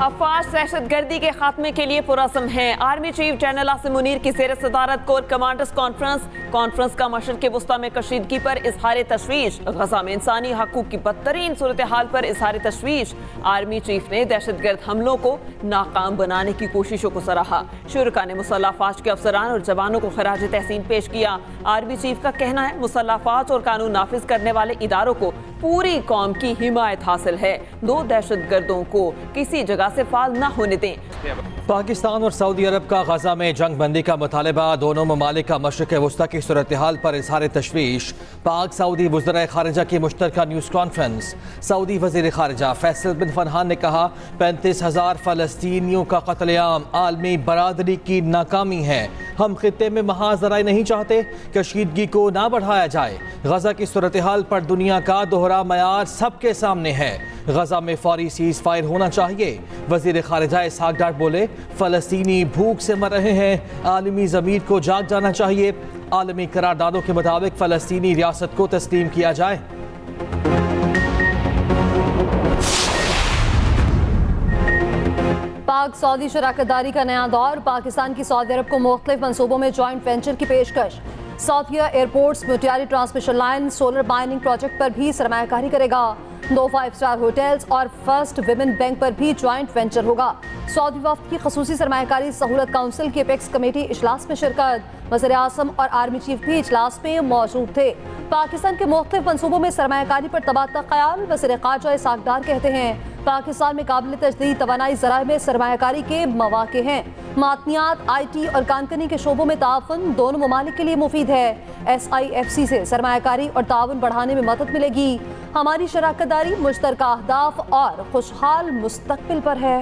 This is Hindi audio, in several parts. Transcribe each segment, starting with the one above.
अफवाज दहशतगर्दी के खात्मे के लिए पुरअज़्म है। Army chief general Asim Munir की ज़ेर सदारत कोर कमांडर्स कॉन्फ्रेंस का मशरिक़ वस्ता में कशीदगी पर इजहार तशवीश। गजा में इंसानी हकूक़ की बदतरीन सूरत हाल पर इजहार तशवीश। आर्मी चीफ ने दहशतगर्द हमलों को नाकाम बनाने की कोशिशों को सराहा। शुरका ने मुसल्लह अफवाज के अफसरान और जवानों को खराज तहसीन पेश किया। आर्मी चीफ का कहना है मुसल्लह अफवाज और कानून नाफिज करने वाले इदारों को पूरी कौम की हिमायत हासिल है। दो दहशतगर्दों को किसी जगह से फाल न होने दें। पाकिस्तान और सऊदी अरब का गजा में जंग बंदी का मुतालबा। दोनों ममालिक का मशरिक़ वस्ता की सूरत हाल पर इजहार तशवीश। पाक सऊदी वज़राए खारिजा की मुश्तरका न्यूज़ कॉन्फ्रेंस। सऊदी वज़ीर खारिजा फैसल बिन फरहान ने कहा 35,000 फ़लस्तीनियों का कत्लेआम आलमी बरादरी की नाकामी है। हम खित्ते में महाज ज़राए नहीं चाहते, कशीदगी को ना बढ़ाया जाए। गजा की सूरत हाल पर दुनिया का दोहरा मयार सबके सामने है। गजा में फौरी सीज़ फायर होना चाहिए। वज़ीर खारिजा इसहाक डार बोले फ़लस्तीनी भूख से मर रहे हैं, आलमी ज़मीर को जाग जाना चाहिए। आलमी करारदादों के मुताबिक फ़लस्तीनी रियासत को तस्लीम किया जाए। पाक सऊदी शराकतदारी का नया दौर। पाकिस्तान की सऊदी अरब को मुख्तलिफ मनसूबों में जॉइंट वेंचर की पेशकश। Saudia airports, Matiari transmission line, solar mining project पर भी सरमायाकारी करेगा। 2 5 स्टार होटल्स और फर्स्ट विमेन बैंक पर भी जॉइंट वेंचर होगा। सऊदी वफ्द की खसूसी सरमायाकारी सहूलत काउंसिल की एपेक्स कमेटी इजलास में शिरकत। वज़ीर आज़म और आर्मी चीफ भी इजलास में मौजूद थे। पाकिस्तान के मुख्तलिफ मनसूबों में सरमायाकारी पर तबादला ख्याल। वज़ीर खारजा इसहाक डार कहते हैं पाकिस्तान में काबिल तजदीद तवानाई ज़राए में सरमायाकारी के मौक़े हैं। मादनियात, IT और कानकनी के शोबों में ताउन दोनों ममालिक के लिए मुफीद है। SIFC से सरमायाकारी और ताउन बढ़ाने में मदद मिलेगी। हमारी शराकतदारी मुश्तरका अहदाफ और खुशहाल मुस्तकबिल पर है।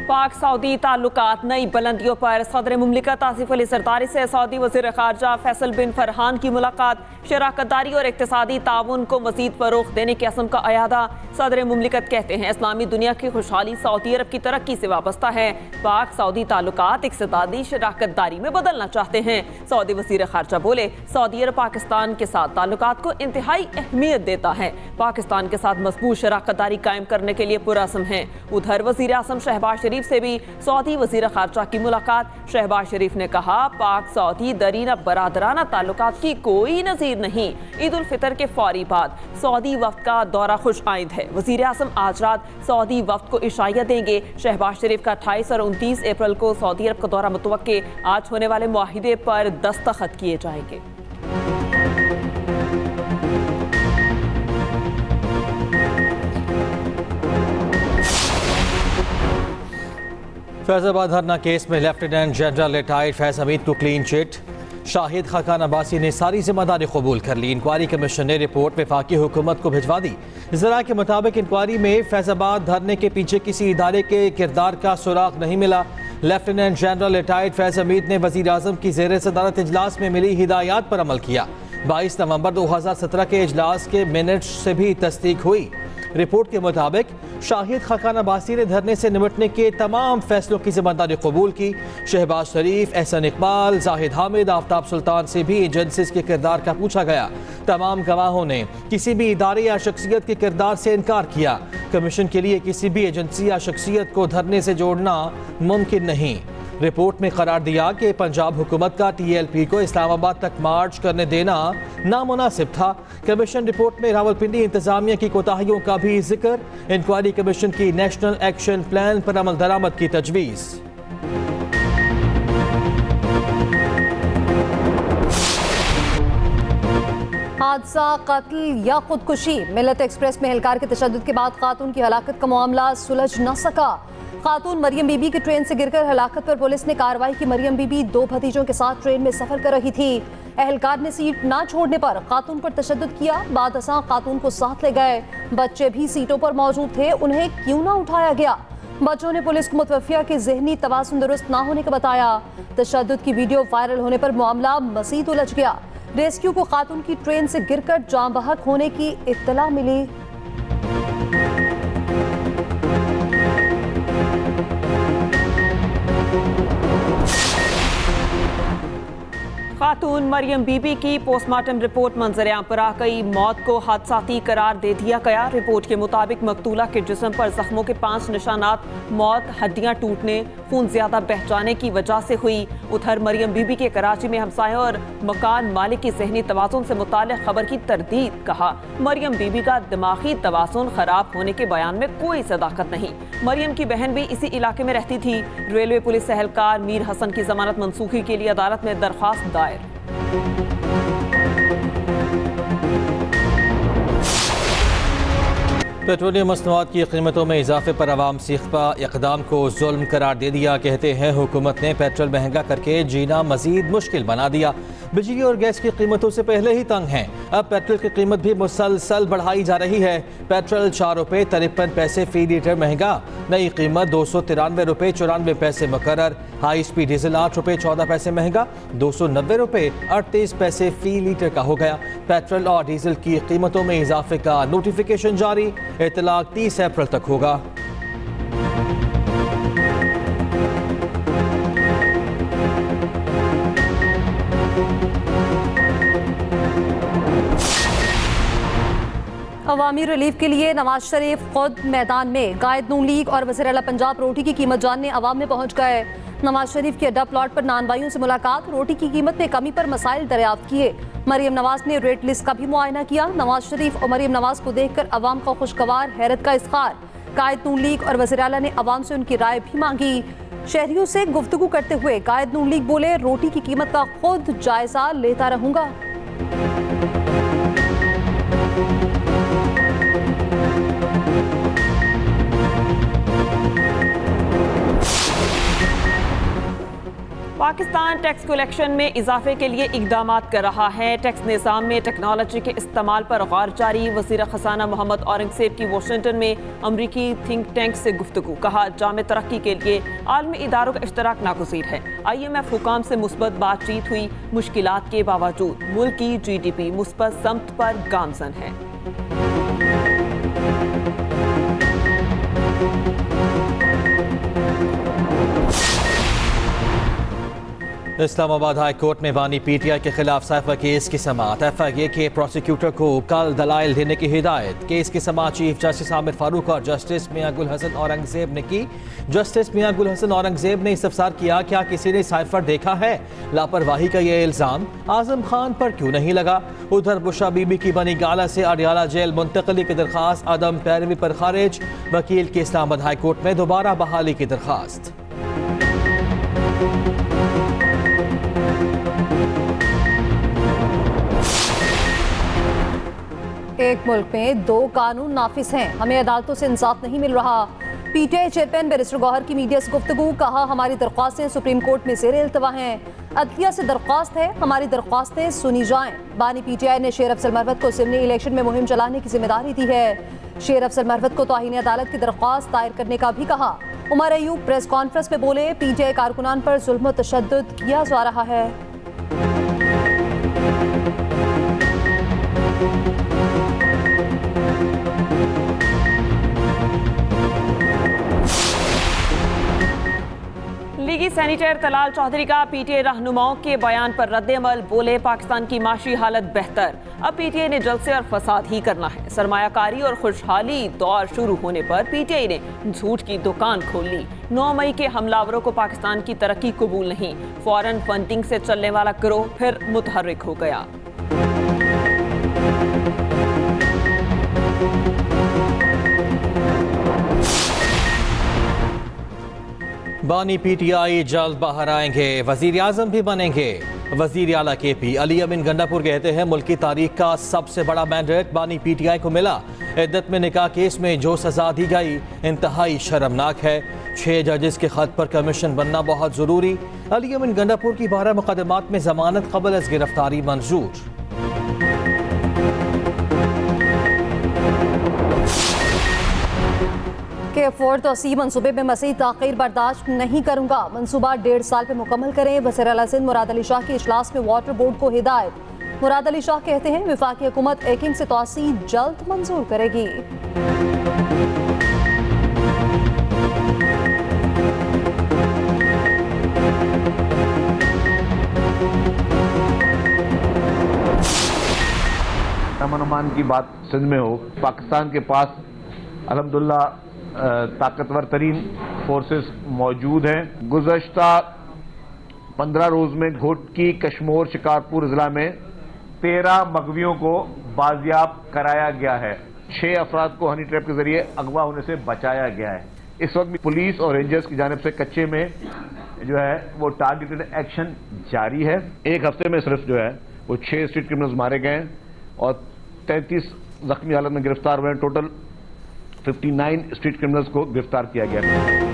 पाक सऊदी ताल्लुकात नई बुलंदियों पर। सदर मुमलिकत आसिफ अली जरदारी से सऊदी वज़ीर खारजा फैसल बिन फरहान की मुलाकात। शराकतदारी और इक़्तिसादी ताउन को मज़ीद फ़रोग़ देने के असम का अयादा। सदर मुमलिकत कहते हैं इस्लामी दुनिया की खुशहाली सऊदी अरब की तरक्की से वाबस्ता है। पाक सऊदी ताल्लुकात इक़्तिसादी शराकतदारी में बदलना चाहते हैं। सऊदी वज़ीर खारजा बोले सऊदी अरब पाकिस्तान के साथ ताल्लुकात को इंतहाई अहमियत देता है। पाकिस्तान के साथ मज़बूत शराकतदारी कायम करने के लिए पुरअज़्म है। उधर वज़ीर आज़म शहबाज शरीफ से भी सऊदी वज़ीर खारजा की मुलाकात। शहबाज शरीफ ने कहा पाक सऊदी दरीना बरादराना ताल्लुकात की कोई नज़ीर नहीं। ईद उल फितर के फौरी बाद सऊदी वफ्द का दौरा खुश आइंद है। वज़ीर आज़म आज रात सऊदी वफ्द को इशाया देंगे। शहबाज शरीफ का 28 और 29 अप्रैल को सऊदी अरब का दौरा मुतवक्के। आज होने वाले मुआहिदे पर दस्तखत किए जाएंगे। फैज़ाबाद धरना केस में लेफ्टिनेंट जनरल रिटायर्ड फैज़ हमीद को क्लीन चिट। शाहिद खाकान अब्बासी ने सारी जिम्मेदारी कबूल कर ली। इंक्वायरी कमीशन ने रिपोर्ट वफाकी हुकूमत को भिजवा दी। ज़रा के मुताबिक इंक्वायरी में फैज़ाबाद धरने के पीछे किसी इदारे के किरदार का सुराग नहीं मिला। लेफ्टिनेंट जनरल रिटायर्ड फैज़ हमीद ने वज़ीर आज़म की ज़ेर सदारत इजलास में मिली हिदायत पर अमल किया। 22 नवंबर 2017 के इजलास के मिनट्स से भी तस्दीक हुई। रिपोर्ट के मुताबिक शाहिद खाकान अब्बासी ने धरने से निपटने के तमाम फैसलों की जिम्मेदारी कबूल की। शहबाज शरीफ, एहसन इकबाल, जाहिद हामिद, आफ्ताब सुल्तान से भी एजेंसीज के किरदार का पूछा गया। तमाम गवाहों ने किसी भी इदारे या शख्सियत के किरदार से इनकार किया। कमीशन के लिए किसी भी एजेंसी या शख्सियत को धरने से जोड़ना मुमकिन नहीं। रिपोर्ट में करार दिया कि पंजाब हुकूमत का TLP को इस्लामाबाद तक मार्च करने देना नामुनासिब था। कमीशन रिपोर्ट में रावलपिंडी इंतजामिया की कोताहियों का भी जिक्र। इंक्वायरी कमीशन की नेशनल एक्शन प्लान पर अमल दरामद की तजवीज़। हादसा, कत्ल या खुदकुशी। मिल्लत एक्सप्रेस में एहलकार के तशद्दुद के बाद खातून की हलाकत का मामला सुलझ न सका। खातून मरियम बीबी की ट्रेन से गिरकर हलाकत पर पुलिस ने कार्रवाई की। मरियम बीबी 2 भतीजों के साथ ट्रेन में सफर कर रही थी। एहलकार ने सीट ना छोड़ने पर खातून पर तशद्दुद किया। बाद असां खातून को साथ ले गए। बच्चे भी सीटों पर मौजूद थे, उन्हें क्यों ना उठाया गया। बच्चों ने पुलिस को मुतवफ़िया के ज़हनी तवाज़ुन दुरुस्त ना होने का बताया। तशद्दुद की वीडियो वायरल होने पर मामला मज़ीद उलझ गया। रेस्क्यू को खातून की ट्रेन से गिरकर जाँ बहक होने की इत्तला मिली। खातून मरियम बीबी की पोस्टमार्टम रिपोर्ट मंजर-ए-आम पर आ गई। मौत को हादसाती करार दे दिया गया। रिपोर्ट के मुताबिक मकतूला के जिस्म पर जख्मों के 5 निशानात मौत, हड्डियां टूटने, खून ज्यादा बह जाने की वजह से हुई। उधर मरियम बीबी के कराची में हमसायों और मकान मालिक की जहनी तवाज़ुन से मुताल्लिक़ खबर की तरदीद। कहा, मरियम बीबी का दिमागी तवाज़ुन खराब होने के बयान में कोई सदाकत नहीं। मरियम की बहन भी इसी इलाके में रहती थी। रेलवे पुलिस एहलकार मीर हसन की जमानत मनसूखी के लिए अदालत में दरख्वास्त दायर। पेट्रोलियम मसनूआत की कीमतों में इजाफे पर अवाम सीखपा इकदाम को जुल्म करार दे दिया। कहते हैं हुकूमत ने पेट्रोल महंगा करके जीना मजीद मुश्किल बना दिया। बिजली और गैस की कीमतों से पहले ही तंग हैं, अब पेट्रोल की कीमत भी मुसलसल बढ़ाई जा रही है। पेट्रोल 4 रुपये 53 पैसे फी लीटर महंगा, नई कीमत 293 रुपये 94 पैसे मुकर्रर। हाई स्पीड डीजल 8 रुपये 14 पैसे महंगा, 290 रुपये 38 पैसे फी लीटर का हो गया। पेट्रोल और डीजल की कीमतों में इजाफे का नोटिफिकेशन जारी, इतलाक 30 अप्रैल तक होगा। अवामी रिलीफ के लिए नवाज शरीफ खुद मैदान में। कायद नून लीग और वज़ीर आला पंजाब रोटी की कीमत जानने अवाम में पहुंच गए। नवाज शरीफ के अड्डा प्लॉट पर नानबाइयों से मुलाकात, रोटी की कीमत में कमी पर मसाइल दरियाफ्त किए। मरियम नवाज ने रेट लिस्ट का भी मुआयना किया। नवाज शरीफ और मरियम नवाज को देखकर अवाम का खुशगवार हैरत का इज़हार। कायद नून लीग और वज़ीर आला ने अवाम से उनकी राय भी मांगी। शहरियों से गुफ्तगू करते हुए कायद नून लीग बोले, रोटी की कीमत का खुद जायजा लेता रहूंगा। पाकिस्तान टैक्स कलेक्शन में इजाफे के लिए इकदाम कर रहा है। टैक्स निज़ाम में टेक्नोलॉजी के इस्तेमाल पर गौर जारी। वज़ीर ख़ज़ाना मोहम्मद औरंगज़ेब की वाशिंगटन में अमरीकी थिंक टैंक से गुफ्तगू। कहा, जामे तरक्की के लिए आलमी इदारों का इश्तराक नागुज़ीर है। IMF हुकाम से मुस्बत बातचीत हुई। मुश्किलात के बावजूद मुल्क की GDP मुस्बत समत पर गामज़न है। इस्लामाबाद हाई कोर्ट में बानी PTI के खिलाफ साइफा केस की समाअत। FIA के प्रोसिक्यूटर को कल दलाइल देने की हिदायत। केस की समाअत चीफ जस्टिस आमिर फारूक और जस्टिस मियां गुल हसन औरंगजेब ने की। जस्टिस मियां गुल हसन औरंगजेब ने इस्तफसार किया, क्या किसी ने साइफर देखा है? लापरवाही का ये इल्जाम आजम खान पर क्यों नहीं लगा? उधर बुशरा बीबी की बनी गाला से अडियाला जेल मुंतकली की दरख्वास्त अदम पैरवी पर खारिज। वकील की इस्लामाबाद हाई कोर्ट में दोबारा बहाली की दरख्वास्त। एक मुल्क में 2 कानून नाफिज हैं, हमें अदालतों से इंसाफ नहीं मिल रहा। PTI चेयरमैन बैरिस्टर गौहर की मीडिया से गुफ्तगू। कहा, हमारी दरख्वास्तें सुप्रीम कोर्ट में ज़ेर इल्तवा हैं। अदलिया से दरख्वास्त है, हमारी दरख्वास्तें सुनी जाएं। बानी PTI ने शेर अफजल मरवत को ज़िमनी इलेक्शन में मुहिम चलाने की जिम्मेदारी दी है। शेर अफजल मरवत को तौहीन अदालत की दरख्वास्त दायर करने का भी कहा। उमर अयूब प्रेस कॉन्फ्रेंस में बोले, PTI कारकुनान पर जुल्म व तशद्दुद किया जा रहा है। लीगी सेनेटर तलाल चौधरी का PTI रहनुमाओं के बयान पर रद्द-ए-अमल। बोले, पाकिस्तान की माशी हालत बेहतर, अब PTI ने जलसे और फसाद ही करना है। सरमायाकारी और खुशहाली दौर शुरू होने पर PTI ने झूठ की दुकान खोल ली। 9 मई के हमलावरों को पाकिस्तान की तरक्की कबूल नहीं। फॉरेन फंडिंग से चलने वाला गिरोह फिर मुतहर्रिक हो गया। बानी PTI जल्द बाहर आएंगे, वजीर आजम भी बनेंगे। वजीर आला KP अली अमीन गंडापुर कहते हैं, मुल्क की तारीख का सबसे बड़ा मैंडेट बानी PTI को मिला। इद्दत में निकाह केस में जो सजा दी गई इंतहाई शर्मनाक है। 6 जजेस के खत पर कमीशन बनना बहुत जरूरी। अली अमीन गंडापुर की 12 मुकदमात में जमानत कबल अज गिरफ्तारी मंजूर। के 4 तोसी मनसूबे में मज़ीद ताख़ीर बर्दाश्त नहीं करूँगा। मनसूबा 1.5 साल में मुकम्मल करें। वज़ीर आला सिंध मुराद अली शाह के इजलास में वाटर बोर्ड को हिदायत। मुराद अली शाह कहते हैं, वफाकी हुकूमत एकिंग से तोसी जल्द मंजूर करेगी। अमन अमान की बात सिंध में हो। पाकिस्तान के पास अल्हम्दुलिल्लाह ताकतवर तरीन फोर्सेस मौजूद हैं। गुज़श्ता 15 रोज में घोटकी, कश्मीर, शिकारपुर जिला में 13 मगवियों को बाजियाब कराया गया है। 6 अफराद को हनी ट्रैप के जरिए अगवा होने से बचाया गया है। इस वक्त भी पुलिस और रेंजर्स की जानिब से कच्चे में जो है वो टारगेटेड एक्शन जारी है। एक हफ्ते में सिर्फ जो है वो 6 स्ट्रीट क्रिमिनल्स मारे गए हैं और 33 जख्मी हालत में गिरफ्तार हुए हैं। टोटल 59 स्ट्रीट क्रिमिनल्स को गिरफ्तार किया गया है।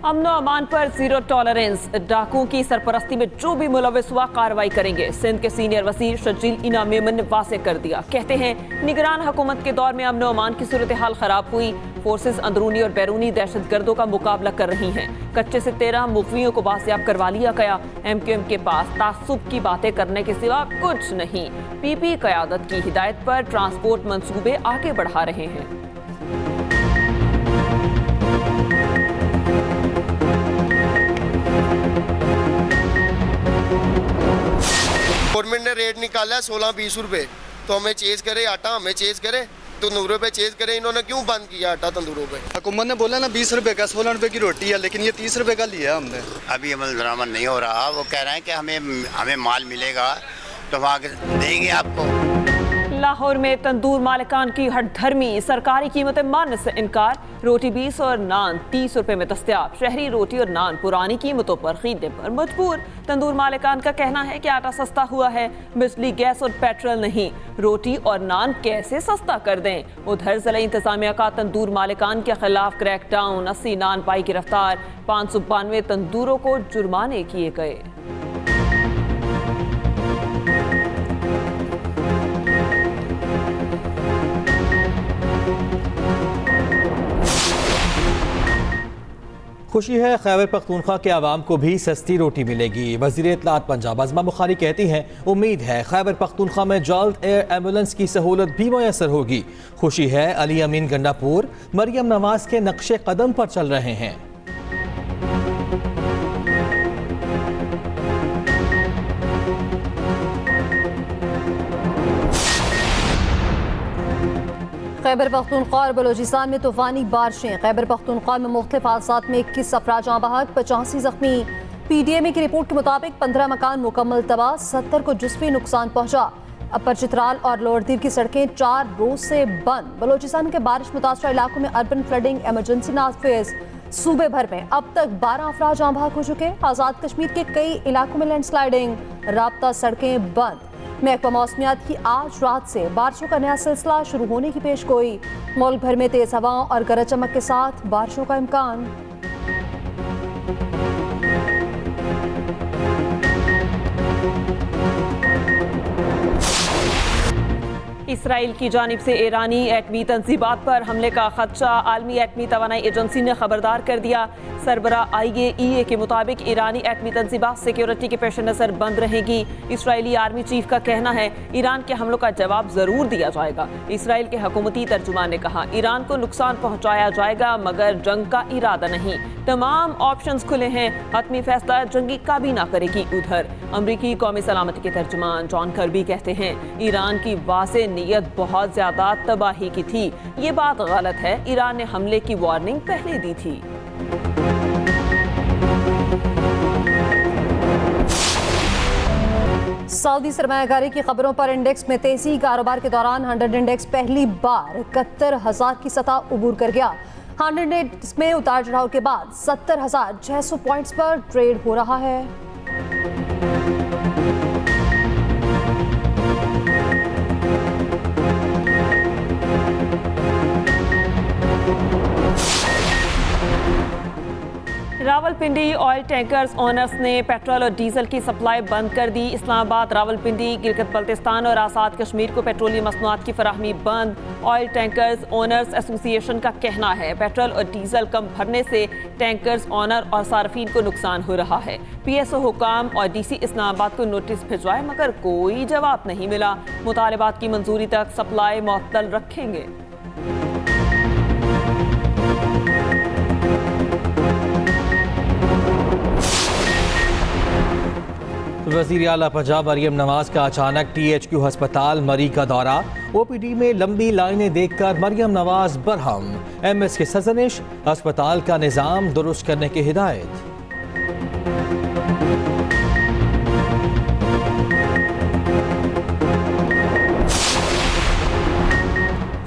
अमनो अमान पर जीरो टॉलरेंस, डाकुओं की सरपरस्ती में जो भी मुलविस हुआ कार्रवाई करेंगे। सिंध के सीनियर वजीर शजील इना मेमन ने वाज़ेह कर दिया। कहते हैं निगरान हुकूमत के दौर में अमनो अमान की सूरत हाल खराब हुई। फोर्सेस अंदरूनी और बैरूनी दहशतगर्दों का मुकाबला कर रही हैं। कच्चे से 13 मुखवियों को बाजियाब करवा लिया गया। MQM के पास तासुब की बातें करने के सिवा कुछ नहीं। PP क़यादत की हिदायत पर ट्रांसपोर्ट मंसूबे आगे बढ़ा रहे हैं। गवर्नमेंट ने रेट निकाला है 16-20 रुपए, तो हमें चेज करे आटा, हमें चेज करे तंदूरों पे चेज करे। इन्होंने क्यों बंद किया आटा तंदूरों पे? हुकूमत ने बोला ना 20 रुपए का 16 रुपए की रोटी है, लेकिन ये 30 रुपए का लिया हमने। अभी अमल दरामद नहीं हो रहा। वो कह रहे हैं कि हमें माल मिलेगा तो वहाँ देंगे आपको। लाहौर में तंदूर मालिकान की हठधर्मी, सरकारी कीमतें मानने से इनकार। रोटी 20 और नान 30 रुपए में दस्तयाब। शहरी रोटी और नान पुरानी कीमतों पर खरीदने पर मजबूर। तंदूर मालिकान का कहना है कि आटा सस्ता हुआ है, बिजली, गैस और पेट्रोल नहीं। रोटी और नान कैसे सस्ता कर दें? उधर जिला इंतजामिया का तंदूर मालिकान के खिलाफ क्रैकडाउन। 80 नान पाई गिरफ्तार। 592 तंदूरों को जुर्माने किए गए। खुशी है, खैबर पख्तूनख्वा के आवाम को भी सस्ती रोटी मिलेगी। वज़ीर इत्तलात पंजाब अज़मा बुखारी कहती हैं उम्मीद है खैबर पख्तूनख्वा में जल्द एयर एम्बुलेंस की सहूलत भी मैसर होगी। खुशी है, अली अमीन गंडापुर मरियम नवाज के नक्शे कदम पर चल रहे हैं। खैबर पख्तूनख्वा और बलोचिस्तान में तूफानी बारिशें। खैबर पख्तूनख्वा में मुख्तलिफ हादसात में 21 अफराद जाँ बहक, 85 जख्मी। PDMA की रिपोर्ट के मुताबिक 15 मकान मुकम्मल तबाह, 70 को जिस्मी नुकसान पहुंचा। अपर चित्राल और लोअर दीव की सड़कें 4 रोज से बंद। बलोचिस्तान के बारिश मुतासरा इलाकों में अर्बन फ्लडिंग इमरजेंसी नाफिज। सूबे भर में अब तक 12 अफराद जाँ बहक हो चुके। आज़ाद कश्मीर के कई इलाकों में लैंडस्लाइडिंग, राब्ता सड़कें बंद। महकमा मौसमियात की आज रात से बारिशों का नया सिलसिला शुरू होने की पेशगोई। मुल्क भर में तेज हवाओं और गरज चमक के साथ बारिशों का इम्कान। इसराइल की जानिब से ईरानी एटमी तंजीबात पर हमले का खदशा। आलमी एटमी तवानाई एजेंसी ने खबरदार कर दिया। सरबरा IAEA के मुताबिक ईरानी एटमी तंजीबात सिक्योरिटी के पेश नज़र बंद रहेगी। इसराइली आर्मी चीफ का कहना है ईरान के हमलों का जवाब जरूर दिया जाएगा। इसराइल के हुकूमती तर्जुमान ने कहा ईरान को नुकसान पहुंचाया जाएगा मगर जंग का इरादा नहीं। तमाम ऑप्शंस खुले हैं, हतमी फैसला जंगी काबीना करेगी। उधर अमरीकी कौमी सलामती के तर्जुमान जॉन कर्बी कहते हैं ईरान की वाज़ेह नीयत बहुत ज्यादा तबाही की थी। ये बात गलत है, ईरान ने हमले की वार्निंग पहले दी थी। सऊदी सरमायाकारी की खबरों पर इंडेक्स में तेजी। कारोबार के दौरान 100 इंडेक्स पहली बार 71,000 की सतह उबूर कर गया। 100 इंडेक्स में उतार चढ़ाव के बाद 70,600 पॉइंट्स पर ट्रेड हो रहा है। रावलपिंडी ऑयल टैंकर्स ओनर्स ने पेट्रोल और डीजल की सप्लाई बंद कर दी। इस्लामाबाद, रावलपिंडी, गिलगित बल्तिस्तान और आज़ाद कश्मीर को पेट्रोलियम मसनूआत की फराहमी बंद। ऑयल टैंकर्स ओनर्स एसोसिएशन का कहना है पेट्रोल और डीजल कम भरने से टैंकर्स ओनर और सार्फिन को नुकसान हो रहा है। PSO हुकाम और DC इस्लामाबाद को नोटिस भिजवाए मगर कोई जवाब नहीं मिला। मुतालिबात की मंजूरी तक सप्लाई मुअत्तल रखेंगे। वज़ीर आला पंजाब मरियम नवाज का अचानक THQ अस्पताल मरी का दौरा। OPD में लंबी लाइनें देखकर मरियम नवाज बरहम। MS की सजनिश, अस्पताल का निज़ाम दुरुस्त करने की हिदायत।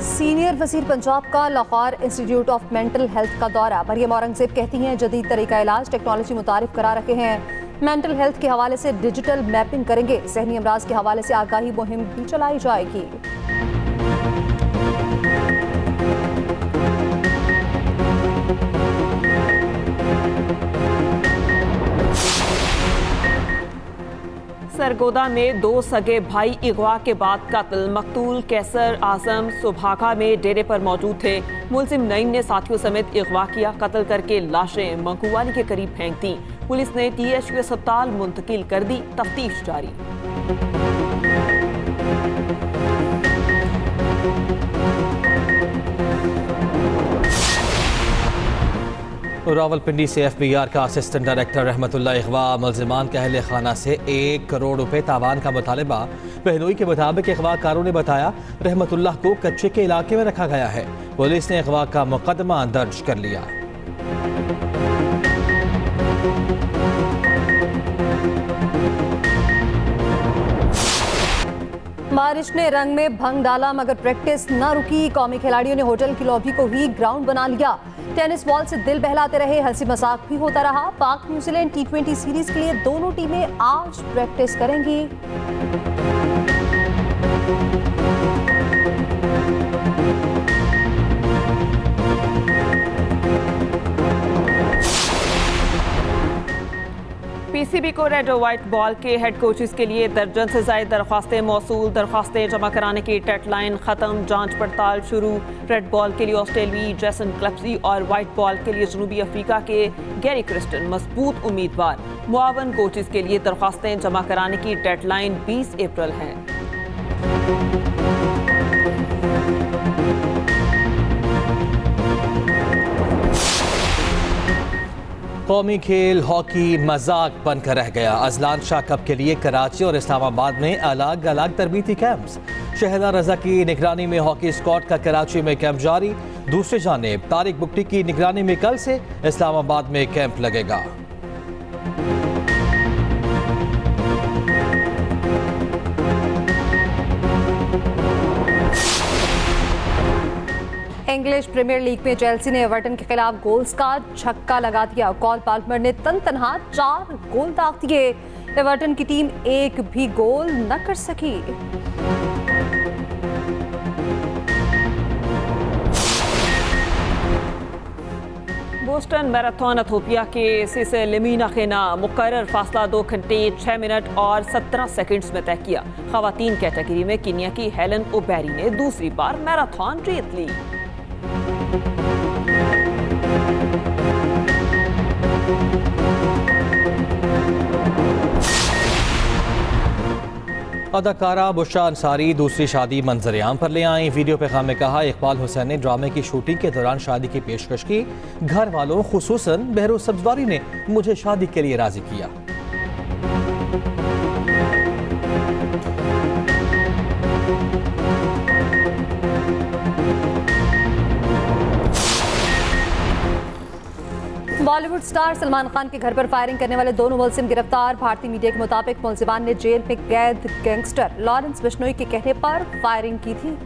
सीनियर वज़ीर पंजाब का Lahore institute of mental health का दौरा। मरियम औरंगजेब कहती हैं जदीद तरीका इलाज टेक्नोलॉजी मुतारिफ करा रखे हैं। मेंटल हेल्थ के हवाले से डिजिटल मैपिंग करेंगे। ज़हनी अमराज के हवाले से आगाही मुहिम भी चलाई जाएगी। सरगोदा में 2 सगे भाई अगवा के बाद कत्ल। मकतूल कैसर आजम सुभागा में डेरे पर मौजूद थे। मुलजिम नईम ने साथियों समेत अगवा किया। कत्ल करके लाशें मंगूवाली के करीब फेंक दी। पुलिस ने THQ अस्पताल मुंतकिल कर दी। तफ्तीश जारी। रावलपिंडी से FBR का असिस्टेंट डायरेक्टर रहमतुल्लाह इगवा मुल्जिमान के अहल खाना से 1 करोड़ रुपए तावान का मुतालबा। बहनोई के मुताबिक अगवाकारों ने बताया रहमतुल्लाह को कच्चे के इलाके में रखा गया है। पुलिस ने अगवा का मुकदमा दर्ज कर लिया। बारिश ने रंग में भंग डाला मगर प्रैक्टिस न रुकी। कौमी खिलाड़ियों ने होटल की लॉबी को ही ग्राउंड बना लिया। टेनिस बॉल से दिल बहलाते रहे। हंसी मजाक भी होता रहा। पाक न्यूजीलैंड T20 सीरीज के लिए दोनों टीमें आज प्रैक्टिस करेंगी। PCB को रेड और व्हाइट बॉल के हेड कोचेस के लिए दर्जन से ज्यादा दरख्वास्तें मौसूल। दरख्वास्तें जमा कराने की डेडलाइन खत्म। जांच पड़ताल शुरू। रेड बॉल के लिए ऑस्ट्रेलियाई जैसन क्लप्सी और व्हाइट बॉल के लिए जनूबी अफ्रीका के गैरी क्रिस्टन मजबूत उम्मीदवार। मुआवन कोचेस के लिए दरख्वास्तें जमा कराने की डेडलाइन 20 अप्रैल है। कौमी खेल हॉकी मजाक बनकर रह गया। अजलान शाह कप के लिए कराची और इस्लामाबाद में अलग अलग तरबीती कैंप्स। शहदा रजा की निगरानी में हॉकी स्क्वाड का कराची में कैंप जारी। दूसरी जानिब तारिक बुकटी की निगरानी में कल से इस्लामाबाद में कैंप लगेगा। इंग्लिश प्रीमियर लीग में चेल्सी ने एवर्टन के खिलाफ गोल्स का छक्का लगा दिया। कॉल पाल्मर ने तनहा 4 गोल दाग दिए। एवर्टन की टीम एक भी गोल न कर सकी। बोस्टन मैराथन इथियोपिया के सिसे लिमिना खेना मुकर्रर फासला 2 घंटे 6 मिनट और 17 सेकंड्स में तय किया। खवातीन कैटेगरी में कीनिया की हेलन ओबेरी ने दूसरी बार मैराथन जीत ली। अदाकारा बुशरा अंसारी दूसरी शादी मंजर-ए-आम पर ले आई। वीडियो पैगाम में कहा इकबाल हुसैन ने ड्रामे की शूटिंग के दौरान शादी की पेशकश की। घर वालों खुसूसन बहरोज सब्जवारी ने मुझे शादी के लिए राजी किया। बॉलीवुड स्टार सलमान खान के घर पर फायरिंग करने वाले 2 मुलजिम गिरफ्तार। भारतीय मीडिया के मुताबिक मुलजिमान ने जेल में कैद गैंगस्टर लॉरेंस बिश्नोई के कहने पर फायरिंग की थी।